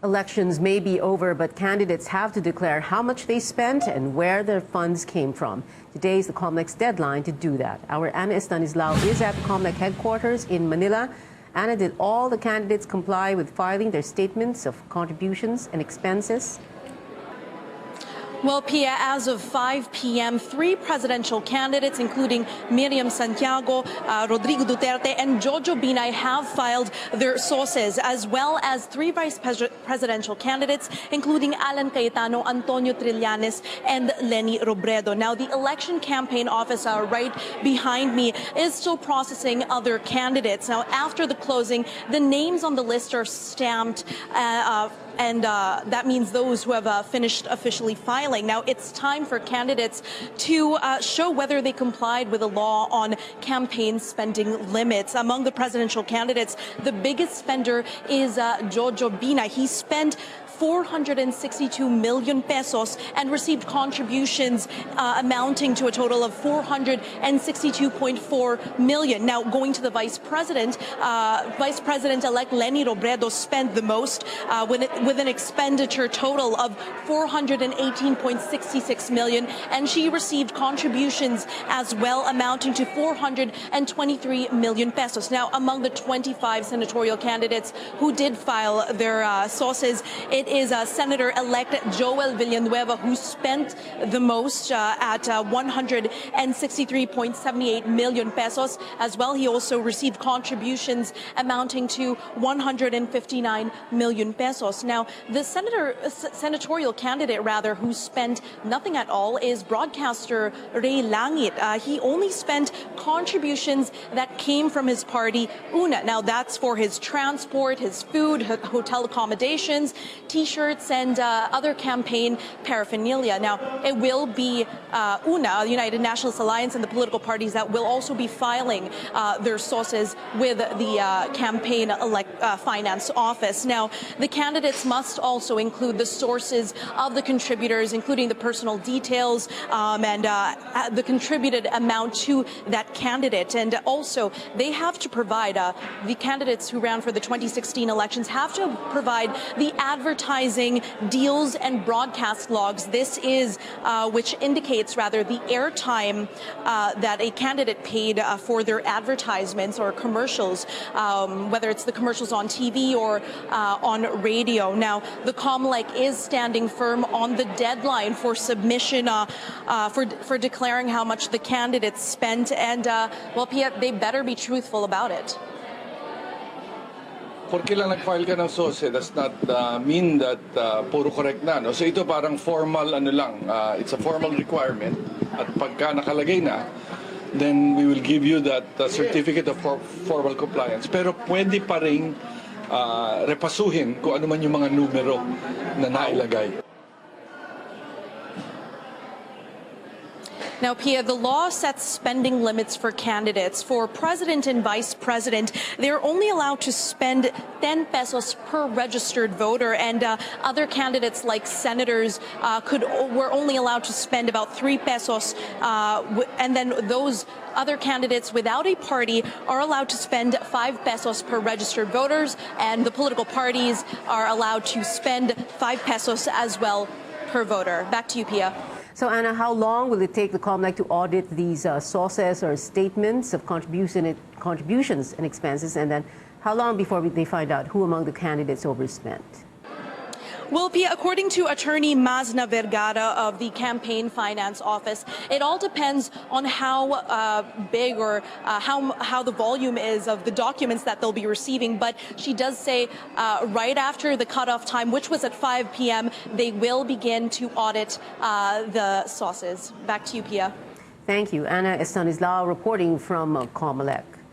Elections may be over, but candidates have to declare how much they spent and where their funds came from. Today is the Comelec's deadline to do that. Our Ana Estanislao is at the Comelec headquarters in Manila. Ana, did all the candidates comply with filing their statements of contributions and expenses? Well, Pia, as of 5 p.m., 3 presidential candidates, including Miriam Santiago, Rodrigo Duterte, and Jojo Binay, have filed their sources, as well as 3 vice presidential candidates, including Alan Cayetano, Antonio Trillanes, and Leni Robredo. Now, the election campaign office right behind me is still processing other candidates. Now, after the closing, the names on the list are stamped, and that means those who have finished officially filing. Now, it's time for candidates to show whether they complied with the law on campaign spending limits. Among the presidential candidates, the biggest spender is Jojo Binay. He spent 462 million pesos and received contributions amounting to a total of 462.4 million. Now, going to the Vice President-elect Leni Robredo spent the most with an expenditure total of 418.66 million, and she received contributions as well amounting to 423 million pesos. Now, among the 25 senatorial candidates who did file their sources, it is Senator-elect Joel Villanueva who spent the most at 163.78 million pesos. As well, he also received contributions amounting to 159 million pesos. Now, the senatorial candidate, who spent nothing at all is broadcaster Ray Langit. He only spent contributions that came from his party, Una. Now, that's for his transport, his food, hotel accommodations, T-shirts, and other campaign paraphernalia. Now, it will be Una, the United Nationalist Alliance, and the political parties that will also be filing their sources with the campaign finance office. Now, the candidates must also include the sources of the contributors, including the personal details and the contributed amount to that candidate. And also, they have to provide, the candidates who ran for the 2016 elections have to provide the advertising deals and broadcast logs. This is, which indicates the airtime that a candidate paid for their advertisements or commercials, whether it's the commercials on TV or on radio. Now, the Comelec is standing firm on the deadline for submission for declaring how much the candidates spent, and well, Pia, they better be truthful about it. Porque lang nag-file ka ng SOSE, does not mean that puro correct na. No? So ito parang formal it's a formal requirement. At pagka nakalagay na, then we will give you that certificate of formal compliance. Pero pwede pa ring repasuhin kung ano man yung mga numero na nailagay. Now, Pia, the law sets spending limits for candidates. For president and vice president, they're only allowed to spend 10 pesos per registered voter, and other candidates like senators were only allowed to spend about 3 pesos, and then those other candidates without a party are allowed to spend 5 pesos per registered voters, and the political parties are allowed to spend 5 pesos as well per voter. Back to you, Pia. So, Ana, how long will it take the Comelec to audit these sources or statements of contributions and expenses? And then how long before they find out who among the candidates overspent? Well, Pia, according to attorney Mazna Vergara of the Campaign Finance Office, it all depends on how big or how the volume is of the documents that they'll be receiving. But she does say right after the cutoff time, which was at 5 p.m., they will begin to audit the sources. Back to you, Pia. Thank you. Ana Estanislao reporting from Comelec.